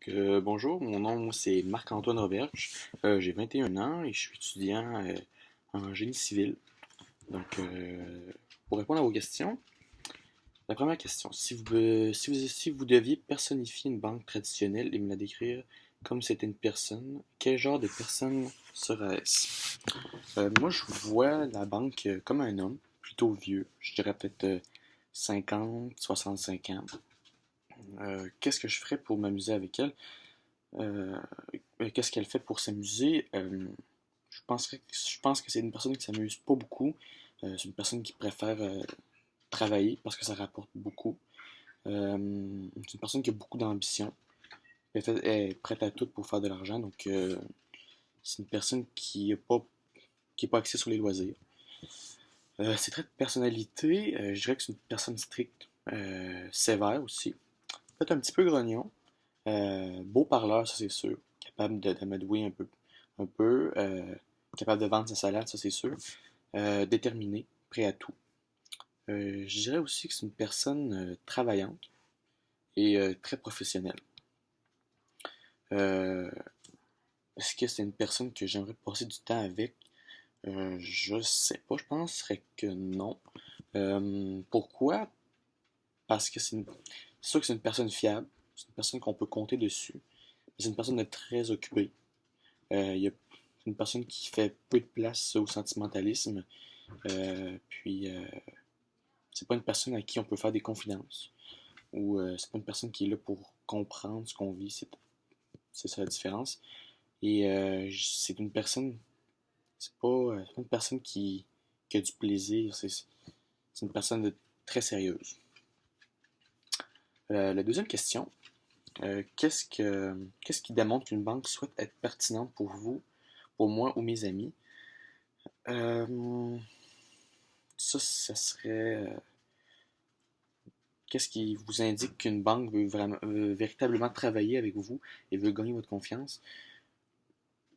Bonjour, mon nom c'est Marc-Antoine Roberge. J'ai 21 ans et je suis étudiant en génie civil. Donc, pour répondre à vos questions, la première question, si vous deviez personnifier une banque traditionnelle et me la décrire comme c'était une personne, quel genre de personne serait-ce? Moi, je vois la banque comme un homme, plutôt vieux, je dirais peut-être 50, 65 ans. Qu'est-ce que je ferais pour m'amuser avec elle? Euh, Qu'est-ce qu'elle fait pour s'amuser? Je pense que c'est une personne qui s'amuse pas beaucoup. C'est une personne qui préfère travailler parce que ça rapporte beaucoup. C'est une personne qui a beaucoup d'ambition. Elle est prête à tout pour faire de l'argent. Donc, c'est une personne qui est pas axée sur les loisirs. Ses traits de personnalité, je dirais que c'est une personne stricte, sévère aussi. Peut-être un petit peu grognon. Beau parleur, ça c'est sûr. Capable d'amadouer un peu, capable de vendre sa salade, ça c'est sûr. Déterminé, prêt à tout. Je dirais aussi que c'est une personne travaillante et très professionnelle. Euh, Est-ce que c'est une personne que j'aimerais passer du temps avec? Je sais pas, je penserais que non. Pourquoi? Parce que c'est sûr que c'est une personne fiable, c'est une personne qu'on peut compter dessus, mais c'est une personne de très occupée. Il y a une personne qui fait peu de place au sentimentalisme, puis c'est pas une personne à qui on peut faire des confidences, ou c'est pas une personne qui est là pour comprendre ce qu'on vit, c'est ça la différence. Et c'est une personne, c'est pas une personne qui a du plaisir, c'est une personne très sérieuse. La deuxième question, qu'est-ce qui démontre qu'une banque souhaite être pertinente pour vous, pour moi ou mes amis? Euh, ça serait. Qu'est-ce qui vous indique qu'une banque veut véritablement travailler avec vous et veut gagner votre confiance?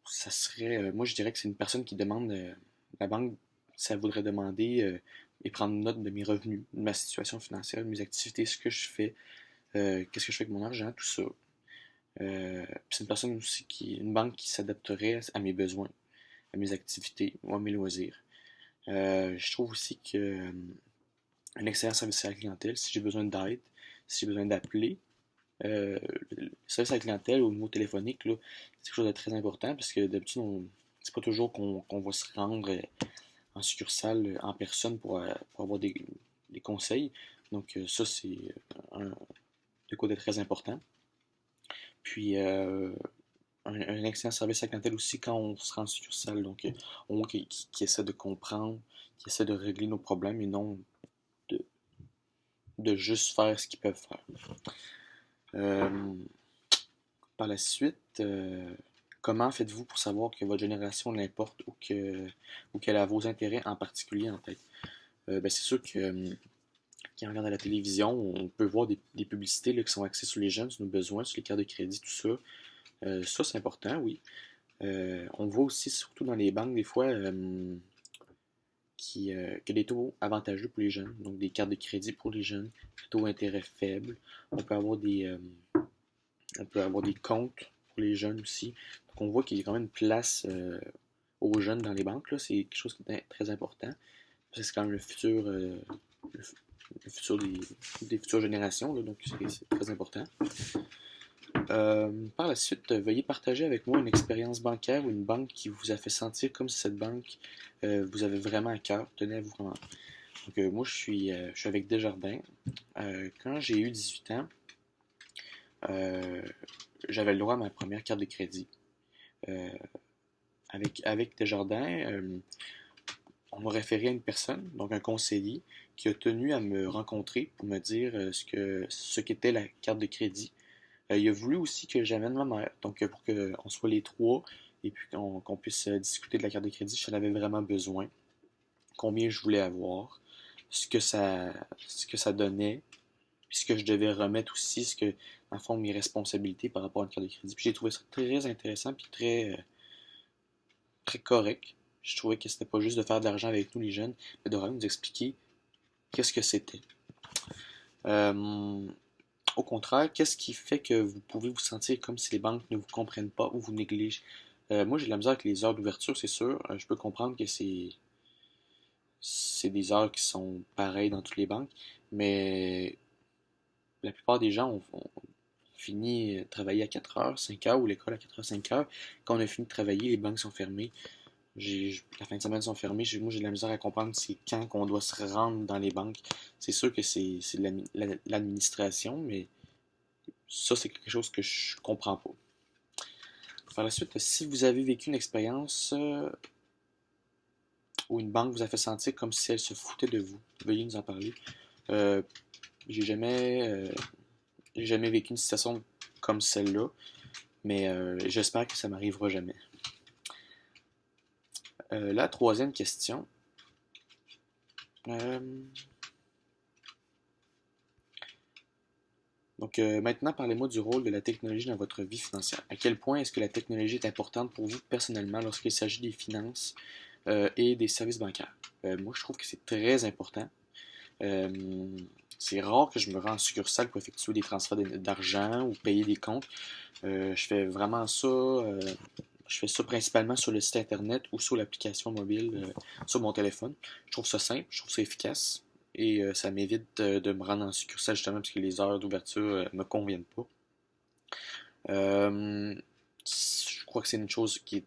Ça serait. Moi, je dirais que c'est une personne qui demande. La banque, ça voudrait demander et prendre note de mes revenus, de ma situation financière, de mes activités, ce que je fais, qu'est-ce que je fais avec mon argent, tout ça. C'est une personne aussi une banque qui s'adapterait à mes besoins, à mes activités ou à mes loisirs. Je trouve aussi que un excellent service à la clientèle, si j'ai besoin d'aide, si j'ai besoin d'appeler, le service à la clientèle au niveau téléphonique, là, c'est quelque chose de très important parce que d'habitude, c'est pas toujours qu'on va se rendre en succursale, en personne pour avoir des conseils. Donc, ça, c'est un, de quoi de très important. Puis, un excellent service à la clientèle aussi quand on se rend en succursale. Donc, on voit qui essaie de comprendre, qui essaie de régler nos problèmes et non de, de juste faire ce qu'ils peuvent faire. Euh, Par la suite, comment faites-vous pour savoir que votre génération l'importe ou qu'elle a vos intérêts en particulier en tête? C'est sûr que quand on regarde à la télévision, on peut voir des publicités là, qui sont axées sur les jeunes, sur nos besoins, sur les cartes de crédit, tout ça. Ça, c'est important, oui. On voit aussi, surtout dans les banques, des fois, que des taux avantageux pour les jeunes, donc des cartes de crédit pour les jeunes, des taux d'intérêt faibles. On peut avoir on peut avoir des comptes pour les jeunes aussi. Donc on voit qu'il y a quand même une place aux jeunes dans les banques. Là. C'est quelque chose qui est très important. C'est quand même le, le futur des futures générations, là, donc c'est très important. Par la suite, veuillez partager avec moi une expérience bancaire ou une banque qui vous a fait sentir comme si cette banque vous avait vraiment à cœur, tenait à vous vraiment. Donc, moi, je suis avec Desjardins. Quand j'ai eu 18 ans, euh, j'avais le droit à ma première carte de crédit. Euh, avec Desjardins, on m'a référé à une personne, donc un conseiller, qui a tenu à me rencontrer pour me dire ce qu'était la carte de crédit. Il a voulu aussi que j'amène ma mère, donc pour qu'on soit les trois et puis qu'on puisse discuter de la carte de crédit, j'en avais vraiment besoin, combien je voulais avoir, ce que ça donnait, puis ce que je devais remettre aussi, dans le fond, mes responsabilités par rapport à une carte de crédit. Puis j'ai trouvé ça très intéressant, puis très correct. Je trouvais que c'était pas juste de faire de l'argent avec nous les jeunes, mais de vraiment nous expliquer qu'est-ce que c'était. Euh, au contraire, qu'est-ce qui fait que vous pouvez vous sentir comme si les banques ne vous comprennent pas ou vous négligent? Moi, j'ai de la misère avec les heures d'ouverture, c'est sûr. Je peux comprendre que c'est des heures qui sont pareilles dans toutes les banques, mais la plupart des gens ont fini de travailler à 4 heures, 5 heures, ou l'école à 4 heures, 5 heures. Quand on a fini de travailler, les banques sont fermées. La fin de semaine sont fermées. Moi, j'ai de la misère à comprendre c'est quand qu'on doit se rendre dans les banques. C'est sûr que c'est de l'administration, mais ça, c'est quelque chose que je comprends pas. Par la suite, si vous avez vécu une expérience où une banque vous a fait sentir comme si elle se foutait de vous, veuillez nous en parler. Euh, j'ai jamais, euh, j'ai jamais vécu une situation comme celle-là, mais j'espère que ça m'arrivera jamais. La troisième question. Euh, Maintenant, parlez-moi du rôle de la technologie dans votre vie financière. À quel point est-ce que la technologie est importante pour vous personnellement lorsqu'il s'agit des finances et des services bancaires? Moi, je trouve que c'est très important. Euh, c'est rare que je me rende en succursale pour effectuer des transferts d'argent ou payer des comptes. Je fais vraiment ça. Je fais ça principalement sur le site internet ou sur l'application mobile sur mon téléphone. Je trouve ça simple, je trouve ça efficace et ça m'évite de me rendre en succursale justement parce que les heures d'ouverture me conviennent pas. Je crois que c'est une chose qui est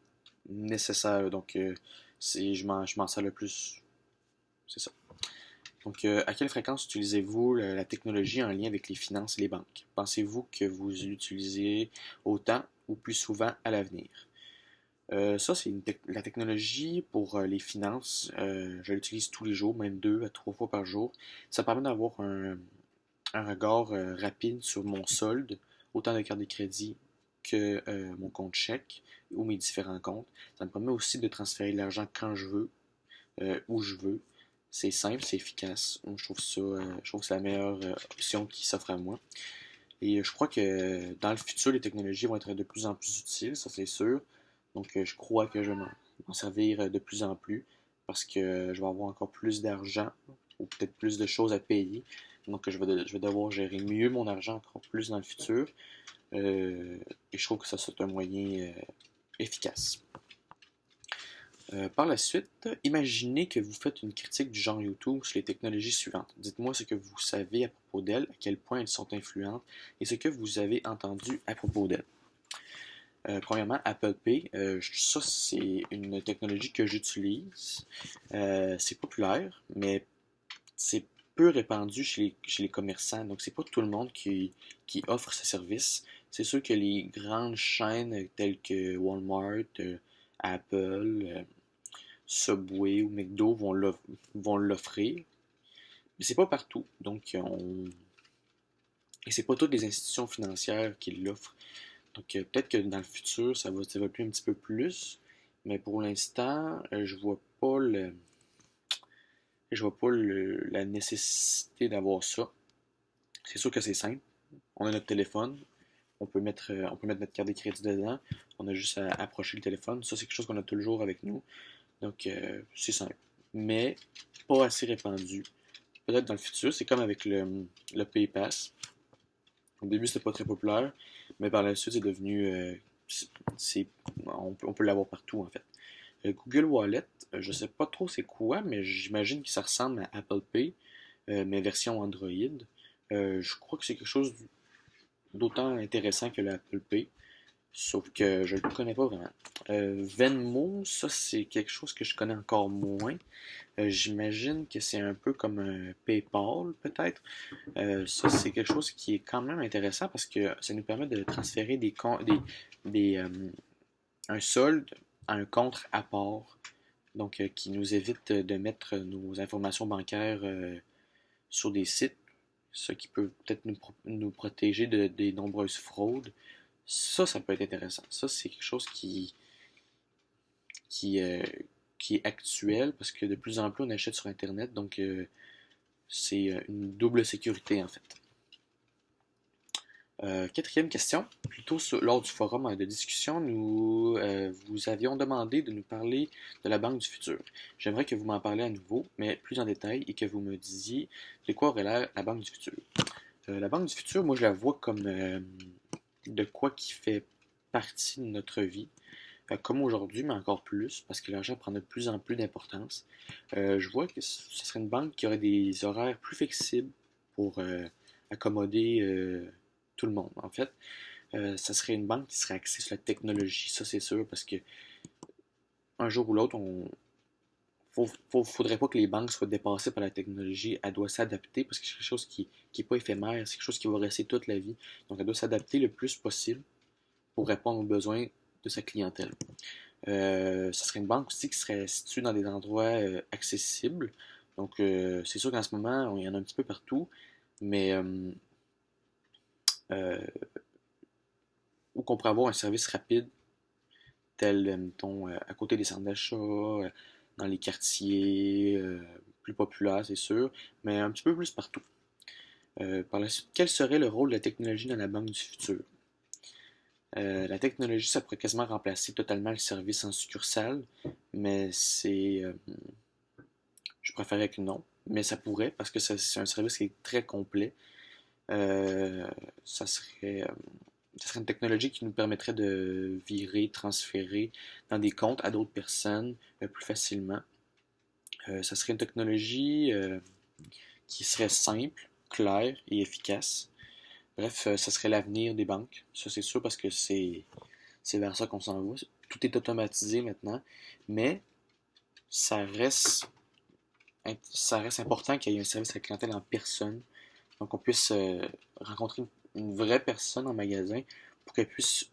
nécessaire, donc je m'en sers le plus. C'est ça. Donc, à quelle fréquence utilisez-vous la technologie en lien avec les finances et les banques? Pensez-vous que vous l'utilisez autant ou plus souvent à l'avenir? Ça, c'est la technologie pour les finances. Je l'utilise tous les jours, même 2 à 3 fois par jour. Ça permet d'avoir un regard rapide sur mon solde, autant de cartes de crédit que mon compte chèque ou mes différents comptes. Ça me permet aussi de transférer l'argent quand je veux, où je veux. C'est simple, c'est efficace. Je trouve que c'est la meilleure option qui s'offre à moi. Et je crois que dans le futur, les technologies vont être de plus en plus utiles, ça c'est sûr. Donc je crois que je vais m'en servir de plus en plus parce que je vais avoir encore plus d'argent ou peut-être plus de choses à payer. Donc je vais devoir gérer mieux mon argent encore plus dans le futur. Et je trouve que ça c'est un moyen efficace. Par la suite, imaginez que vous faites une critique du genre YouTube sur les technologies suivantes. Dites-moi ce que vous savez à propos d'elles, à quel point elles sont influentes et ce que vous avez entendu à propos d'elles. Premièrement, Apple Pay, ça c'est une technologie que j'utilise. C'est populaire, mais c'est peu répandu chez les commerçants. Donc c'est pas tout le monde qui offre ce service. C'est sûr que les grandes chaînes telles que Walmart, Apple, Subway ou McDo vont l'offrir, mais c'est pas partout. Et c'est pas toutes les institutions financières qui l'offrent. Donc peut-être que dans le futur, ça va se développer un petit peu plus, mais pour l'instant, je vois pas la nécessité d'avoir ça. C'est sûr que c'est simple. On a notre téléphone, on peut mettre notre carte de crédit dedans, on a juste à approcher le téléphone. Ça, c'est quelque chose qu'on a toujours avec nous. Donc, c'est simple. Mais pas assez répandu. Peut-être dans le futur, c'est comme avec le PayPass. Au début, c'était pas très populaire, mais par la suite, c'est devenu. C'est, on peut l'avoir partout, en fait. Google Wallet, je sais pas trop c'est quoi, mais j'imagine que ça ressemble à Apple Pay, mais version Android. Je crois que c'est quelque chose d'autant intéressant que l'Apple Pay. Sauf que je ne le connais pas vraiment. Venmo, ça c'est quelque chose que je connais encore moins. J'imagine que c'est un peu comme un PayPal peut-être. Ça c'est quelque chose qui est quand même intéressant parce que ça nous permet de transférer un solde à un compte à part. Donc qui nous évite de mettre nos informations bancaires sur des sites. Ce qui peut peut-être nous protéger des nombreuses fraudes. Ça peut être intéressant. Ça, c'est quelque chose qui, euh, qui est actuel parce que de plus en plus on achète sur Internet, donc c'est une double sécurité en fait. Quatrième question. Lors du forum de discussion, nous vous avions demandé de nous parler de la Banque du futur. J'aimerais que vous m'en parliez à nouveau, mais plus en détail, et que vous me disiez de quoi aurait l'air la Banque du futur. La banque du futur, moi, je la vois comme de quoi qui fait partie de notre vie, comme aujourd'hui, mais encore plus, parce que l'argent prend de plus en plus d'importance. Je vois que ce serait une banque qui aurait des horaires plus flexibles pour accommoder tout le monde. En fait, ça serait une banque qui serait axée sur la technologie, ça c'est sûr, parce que un jour ou l'autre, faudrait pas que les banques soient dépassées par la technologie. Elle doit s'adapter parce que c'est quelque chose qui est pas éphémère, c'est quelque chose qui va rester toute la vie. Donc, elle doit s'adapter le plus possible pour répondre aux besoins de sa clientèle. Ça serait une banque aussi qui serait située dans des endroits accessibles. Donc, c'est sûr qu'en ce moment, il y en a un petit peu partout, mais euh, où qu'on pourrait avoir un service rapide, tel, mettons, à côté des centres d'achat, dans les quartiers plus populaires, c'est sûr, mais un petit peu plus partout. Par la suite, quel serait le rôle de la technologie dans la banque du futur? La technologie, ça pourrait quasiment remplacer totalement le service en succursale, mais je préférerais que non. Mais ça pourrait, parce que c'est un service qui est très complet. Euh, ça serait, euh, ça serait une technologie qui nous permettrait de virer, transférer dans des comptes à d'autres personnes plus facilement. Ça serait une technologie qui serait simple, claire et efficace. Bref, ça serait l'avenir des banques. Ça, c'est sûr parce que c'est vers ça qu'on s'en va. Tout est automatisé maintenant, mais ça reste, ça reste important qu'il y ait un service à la clientèle en personne. Donc, on puisse rencontrer une vraie personne en magasin pour qu'elle puisse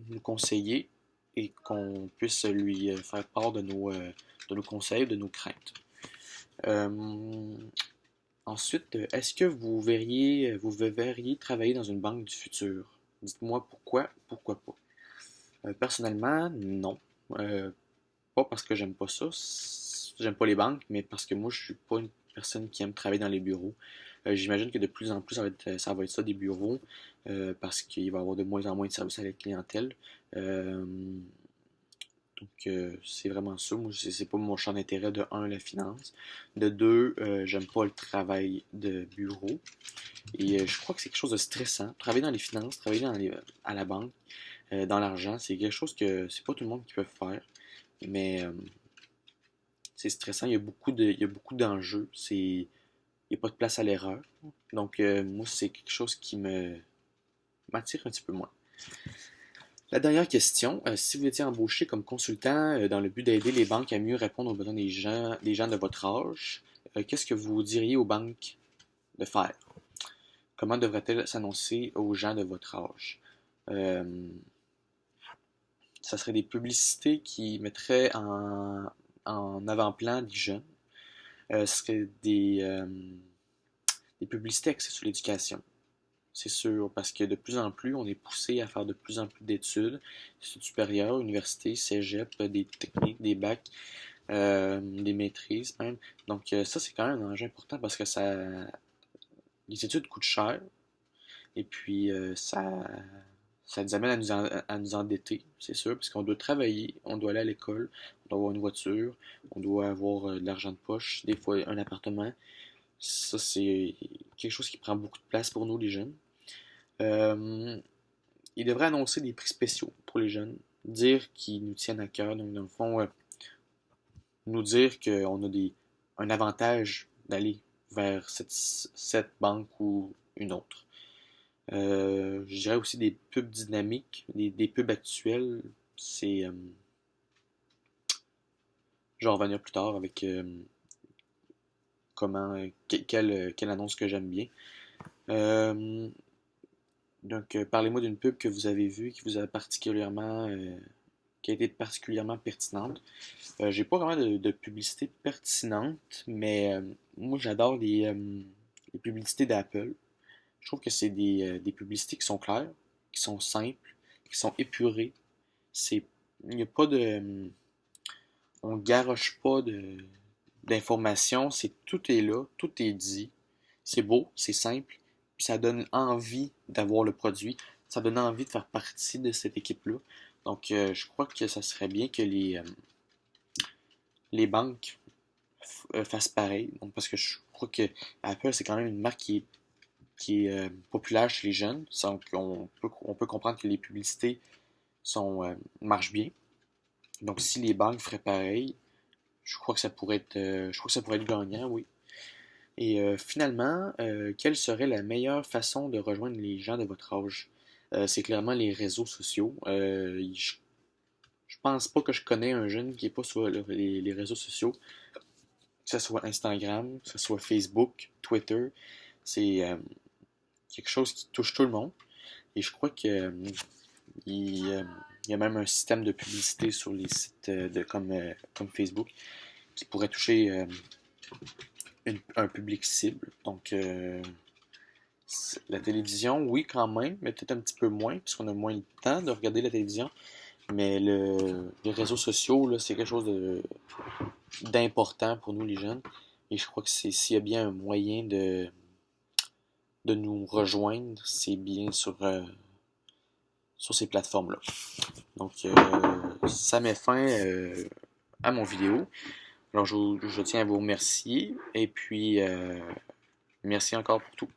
nous conseiller et qu'on puisse lui faire part de nos conseils, de nos craintes. Euh, Ensuite, est-ce que vous verriez travailler dans une banque du futur? Dites-moi pourquoi pas. Personnellement, non. Euh, Pas parce que j'aime pas ça, j'aime pas les banques, mais parce que moi, je suis pas une personne qui aime travailler dans les bureaux. J'imagine que de plus en plus, ça va être ça des bureaux, parce qu'il va y avoir de moins en moins de services à la clientèle. Euh, donc, c'est vraiment ça. Moi, c'est pas mon champ d'intérêt de un, la finance. De deux, j'aime pas le travail de bureau. Et je crois que c'est quelque chose de stressant. Travailler dans les finances, travailler à la banque, dans l'argent, c'est quelque chose que c'est pas tout le monde qui peut faire. Mais c'est stressant. Il y a beaucoup d'enjeux. Il n'y a pas de place à l'erreur. Donc, moi, c'est quelque chose qui m'attire un petit peu moins. La dernière question, si vous étiez embauché comme consultant dans le but d'aider les banques à mieux répondre aux besoins des gens de votre âge, qu'est-ce que vous diriez aux banques de faire? Comment devrait-elle s'annoncer aux gens de votre âge? Euh, Ça serait des publicités qui mettraient en avant-plan les jeunes. Ce serait des publicités axées sur l'éducation. C'est sûr, parce que de plus en plus, on est poussé à faire de plus en plus d'études supérieures, universités, cégep, des techniques, des bacs, des maîtrises même. Donc ça, c'est quand même un enjeu important parce que les études coûtent cher et puis ça nous amène à nous endetter, c'est sûr, parce qu'on doit travailler, on doit aller à l'école, on doit avoir une voiture, on doit avoir de l'argent de poche, des fois un appartement. Ça, c'est quelque chose qui prend beaucoup de place pour nous, les jeunes. Euh, il devrait annoncer des prix spéciaux pour les jeunes, dire qu'ils nous tiennent à cœur, donc dans le fond, nous dire qu'on a un avantage d'aller vers cette banque ou une autre. Je dirais aussi des pubs dynamiques, des pubs actuelles. Je vais en revenir plus tard avec quelle annonce que j'aime bien. Euh, donc, parlez-moi d'une pub que vous avez vue qui vous a qui a été particulièrement pertinente. J'ai pas vraiment de publicité pertinente, mais moi j'adore les publicités d'Apple. Je trouve que c'est des publicités qui sont claires, qui sont simples, qui sont épurées. C'est, il n'y a pas on garoche pas d'informations. Tout est là, tout est dit. C'est beau, c'est simple, puis ça donne envie d'avoir le produit. Ça donne envie de faire partie de cette équipe-là. Donc, je crois que ça serait bien que les banques fassent pareil. Donc, parce que je crois que Apple, c'est quand même une marque qui est qui est populaire chez les jeunes. Donc, on peut comprendre que les publicités marchent bien. Donc, si les banques feraient pareil, je crois que ça pourrait être gagnant, oui. Et finalement, quelle serait la meilleure façon de rejoindre les gens de votre âge? C'est clairement les réseaux sociaux. Je pense pas que je connais un jeune qui est pas sur les réseaux sociaux, que ce soit Instagram, que ce soit Facebook, Twitter. C'est quelque chose qui touche tout le monde. Et je crois que il y a même un système de publicité sur les sites comme Facebook qui pourrait toucher un public cible. Donc, la télévision, oui, quand même, mais peut-être un petit peu moins, puisqu'on a moins le temps de regarder la télévision. Mais les réseaux sociaux, là, c'est quelque chose d'important pour nous, les jeunes. Et je crois que s'il y a bien un moyen de nous rejoindre, c'est bien sur ces plateformes-là. Donc, ça met fin à mon vidéo. Alors, je tiens à vous remercier. Et puis, merci encore pour tout.